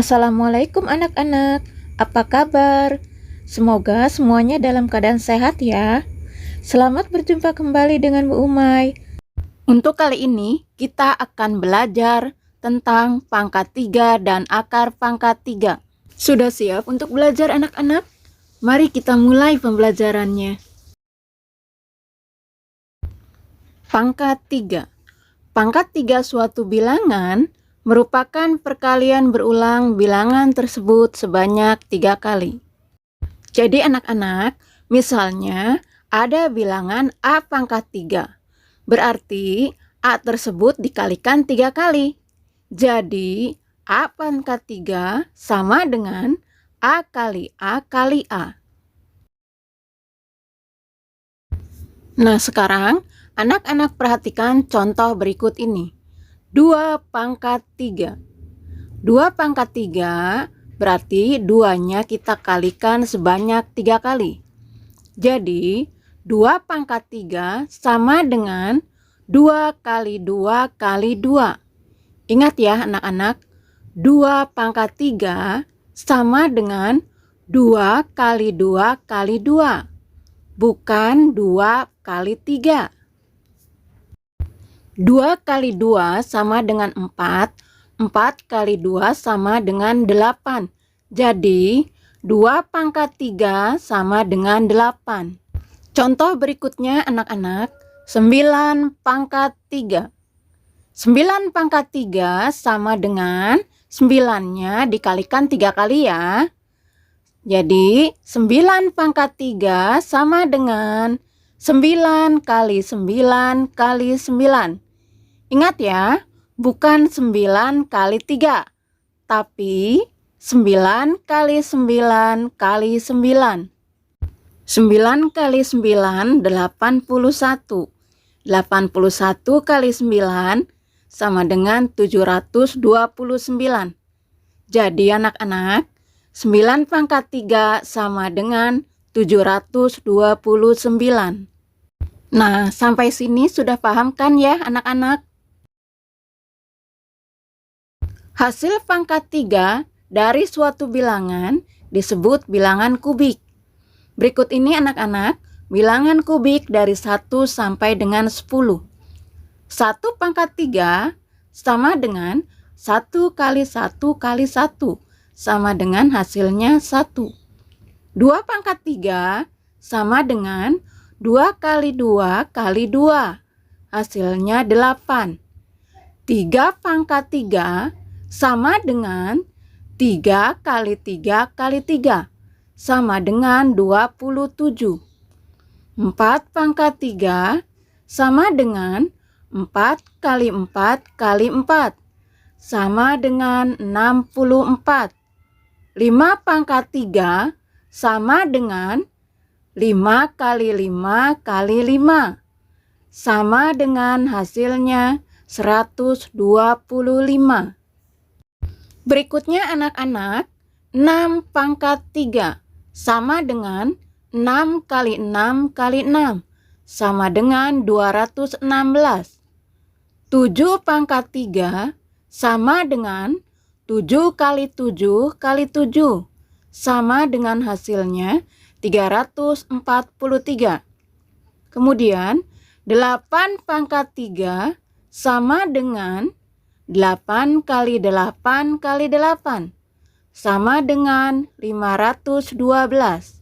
Assalamualaikum anak-anak, apa kabar? Semoga semuanya dalam keadaan sehat ya. Selamat berjumpa kembali dengan Bu Umay. Untuk kali ini kita akan belajar tentang pangkat 3 dan akar pangkat 3. Sudah siap untuk belajar anak-anak? Mari kita mulai pembelajarannya. Pangkat 3. Pangkat 3 suatu bilangan merupakan perkalian berulang bilangan tersebut sebanyak 3 kali. Jadi anak-anak, misalnya ada bilangan A pangkat 3. Berarti A tersebut dikalikan 3 kali. Jadi A pangkat 3 sama dengan A kali A kali A. Nah sekarang anak-anak perhatikan contoh berikut ini. 2 pangkat 3. 2 pangkat 3 berarti 2-nya kita kalikan sebanyak 3 kali. Jadi 2 pangkat 3 sama dengan 2 kali 2 kali 2. Ingat ya anak-anak, 2 pangkat 3 sama dengan 2 kali 2 kali 2. Bukan 2 kali 3. 2 kali 2 sama dengan 4, 4 kali 2 sama dengan 8. Jadi, 2 pangkat 3 sama dengan 8. Contoh berikutnya anak-anak, 9 pangkat 3. 9 pangkat 3 sama dengan 9-nya dikalikan 3 kali ya. Jadi, 9 pangkat 3 sama dengan 9 kali 9 kali 9. Ingat ya, bukan 9 kali 3, tapi 9 kali 9 kali 9. 9 kali 9, 81. 81 kali 9 sama dengan 729. Jadi anak-anak, 9 pangkat 3 sama dengan 729. Nah, sampai sini sudah paham kan ya anak-anak? Hasil pangkat 3 dari suatu bilangan disebut bilangan kubik. Berikut ini anak-anak, bilangan kubik dari 1 sampai dengan 10. 1 pangkat 3 sama dengan 1 kali 1 kali 1, sama dengan hasilnya 1. 2 pangkat 3 sama dengan 2 kali 2 kali 2, hasilnya 8. 3 pangkat 3 sama dengan 3 kali 3 kali 3, sama dengan 27. 4 pangkat 3 sama dengan 4 kali 4 kali 4, sama dengan 64. 5 pangkat 3 sama dengan 5 kali 5 kali 5, sama dengan hasilnya 125. Berikutnya anak-anak, 6 pangkat 3 sama dengan 6 kali 6 kali 6, sama dengan 216. 7 pangkat 3 sama dengan 7 kali 7 kali 7, sama dengan hasilnya 343. Kemudian 8 pangkat 3 sama dengan 8 kali 8 kali 8, sama dengan 512.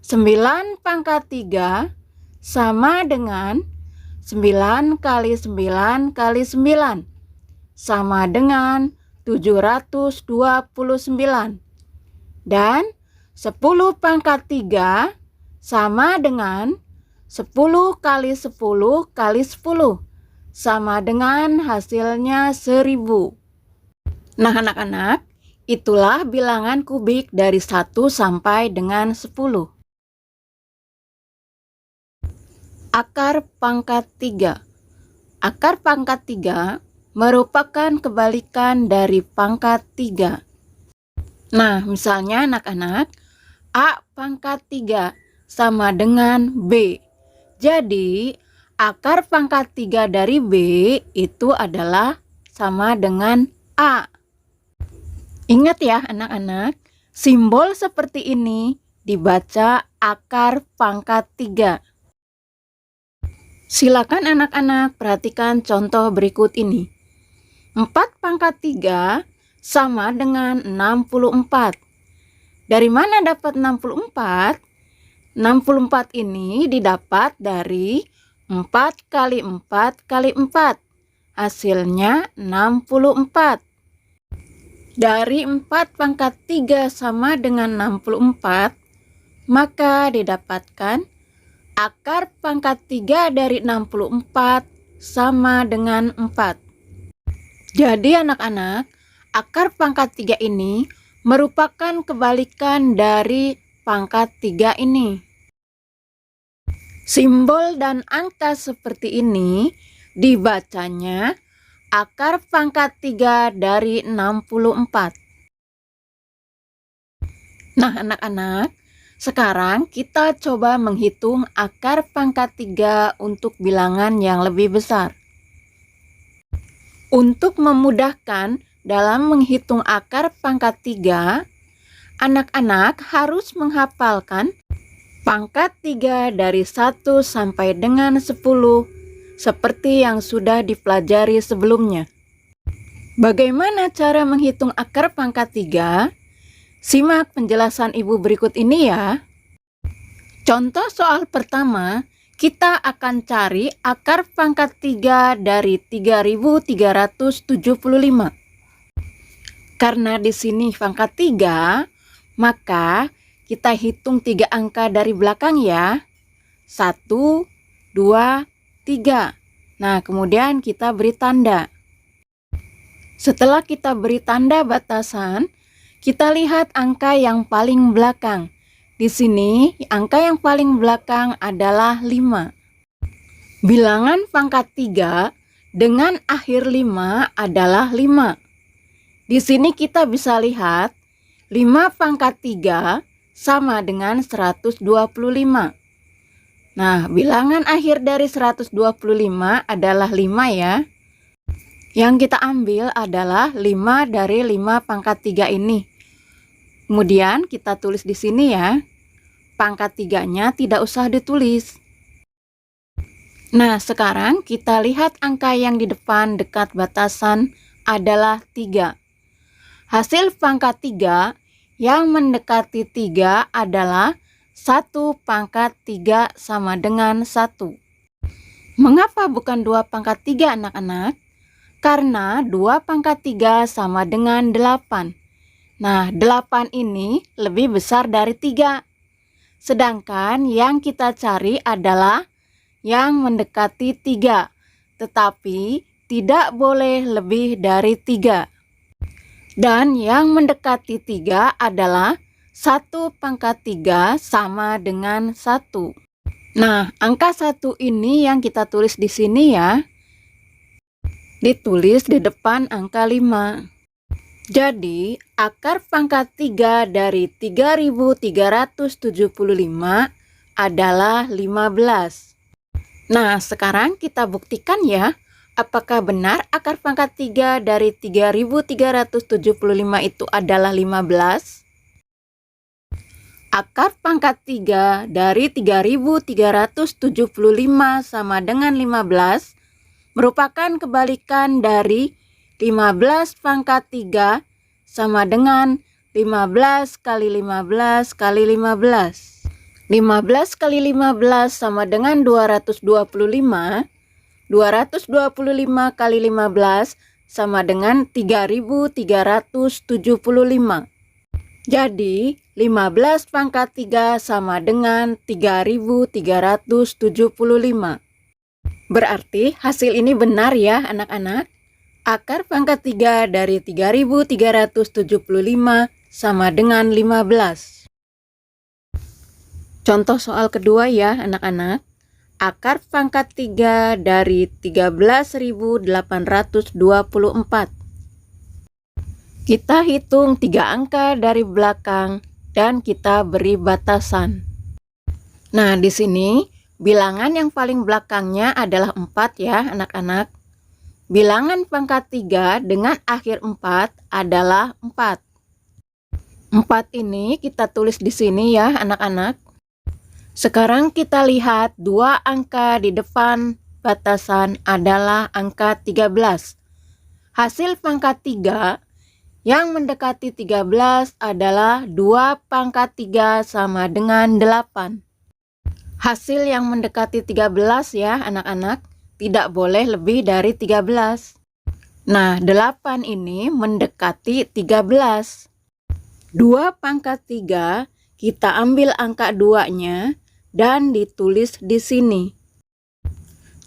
9 pangkat 3 sama dengan 9 kali 9 kali 9, sama dengan 729. Dan 10 pangkat 3 sama dengan 10 kali 10 kali 10, sama dengan hasilnya 1000. Nah anak-anak, itulah bilangan kubik dari 1 sampai dengan 10. Akar pangkat 3. Akar pangkat 3 merupakan kebalikan dari pangkat 3. Nah, misalnya anak-anak, A pangkat 3 sama dengan B. Jadi, akar pangkat 3 dari B itu adalah sama dengan A. Ingat ya anak-anak, simbol seperti ini dibaca akar pangkat 3. Silakan anak-anak perhatikan contoh berikut ini. 4 pangkat 3 sama dengan 64. Dari mana dapat 64? 64 ini didapat dari 4 kali 4 kali 4. Hasilnya 64. Dari 4 pangkat 3 sama dengan 64, maka didapatkan akar pangkat 3 dari 64 sama dengan 4. Jadi anak-anak, akar pangkat 3 ini merupakan kebalikan dari pangkat 3 ini. Simbol dan angka seperti ini dibacanya akar pangkat 3 dari 64. Nah anak-anak, sekarang kita coba menghitung akar pangkat 3 untuk bilangan yang lebih besar. Untuk memudahkan dalam menghitung akar pangkat 3, anak-anak harus menghafalkan pangkat 3 dari 1 sampai dengan 10 seperti yang sudah dipelajari sebelumnya. Bagaimana cara menghitung akar pangkat 3? Simak penjelasan ibu berikut ini ya. Contoh soal pertama, kita akan cari akar pangkat 3 dari 3375. Karena di sini pangkat 3, maka kita hitung 3 angka dari belakang ya. 1, 2, 3. Nah, kemudian kita beri tanda. Setelah kita beri tanda batasan, kita lihat angka yang paling belakang. Di sini, angka yang paling belakang adalah 5. Bilangan pangkat 3 dengan akhir 5 adalah 5. Di sini kita bisa lihat 5 pangkat 3 sama dengan 125. Nah, bilangan akhir dari 125 adalah 5 ya. Yang kita ambil adalah 5 dari 5 pangkat 3 ini. Kemudian kita tulis di sini ya. Pangkat 3-nya tidak usah ditulis. Nah, sekarang kita lihat angka yang di depan dekat batasan adalah 3. Hasil pangkat 3 yang mendekati 3 adalah 1 pangkat 3 sama dengan 1. Mengapa bukan 2 pangkat 3 anak-anak? Karena 2 pangkat 3 sama dengan 8. Nah, 8 ini lebih besar dari 3. Sedangkan yang kita cari adalah yang mendekati 3, tetapi tidak boleh lebih dari 3. Dan yang mendekati 3 adalah 1 pangkat 3 sama dengan 1. Nah, angka 1 ini yang kita tulis di sini ya. Ditulis di depan angka 5. Jadi, akar pangkat 3 dari 3375 adalah 15. Nah, sekarang kita buktikan ya, apakah benar akar pangkat 3 dari 3375 itu adalah 15? Akar pangkat 3 dari 3375 sama dengan 15 merupakan kebalikan dari 15 pangkat 3 sama dengan 15 kali 15 kali 15. 15 kali 15 sama dengan 225. 225 kali 15 sama dengan 3375. Jadi 15 pangkat 3 sama dengan 3375. Berarti hasil ini benar ya anak-anak. Akar pangkat 3 dari 3375 sama dengan 15. Contoh soal kedua ya anak-anak. Akar pangkat 3 dari 13.824. Kita hitung 3 angka dari belakang dan kita beri batasan. Nah, di sini bilangan yang paling belakangnya adalah 4 ya anak-anak. Bilangan pangkat 3 dengan akhir 4 adalah 4. 4 ini kita tulis di sini ya anak-anak. Sekarang kita lihat dua angka di depan batasan adalah angka 13. Hasil pangkat 3 yang mendekati 13 adalah 2 pangkat 3 sama dengan 8. Hasil yang mendekati 13 ya anak-anak, tidak boleh lebih dari 13. Nah, 8 ini mendekati 13. 2 pangkat 3, kita ambil angka 2-nya dan ditulis di sini.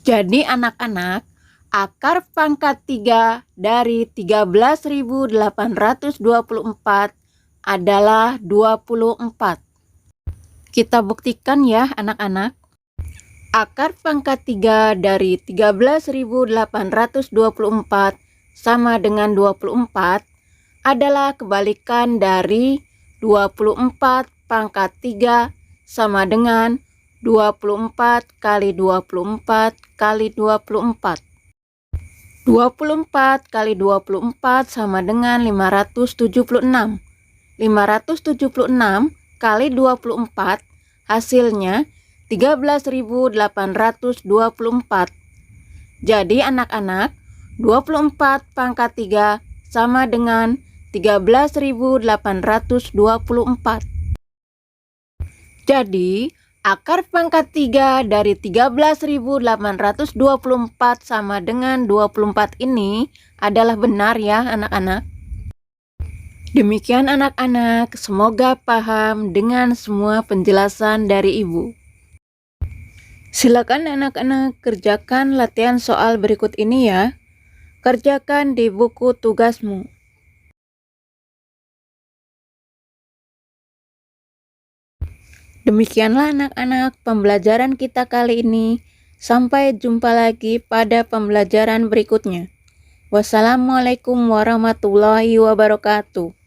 Jadi anak-anak, akar pangkat 3 dari 13.824 adalah 24. Kita buktikan ya anak-anak. Akar pangkat 3 dari 13.824 sama dengan 24 adalah kebalikan dari 24 pangkat 3 sama dengan 24 kali 24 kali 24. 24 kali 24 sama dengan 576. 576 kali 24 hasilnya 13.824. Jadi anak-anak, 24 pangkat 3 sama dengan 13.824. Jadi, akar pangkat 3 dari 13.824 sama dengan 24 ini adalah benar ya anak-anak. Demikian anak-anak, semoga paham dengan semua penjelasan dari Ibu. Silakan anak-anak kerjakan latihan soal berikut ini ya. Kerjakan di buku tugasmu. Demikianlah anak-anak pembelajaran kita kali ini. Sampai jumpa lagi pada pembelajaran berikutnya. Wassalamualaikum warahmatullahi wabarakatuh.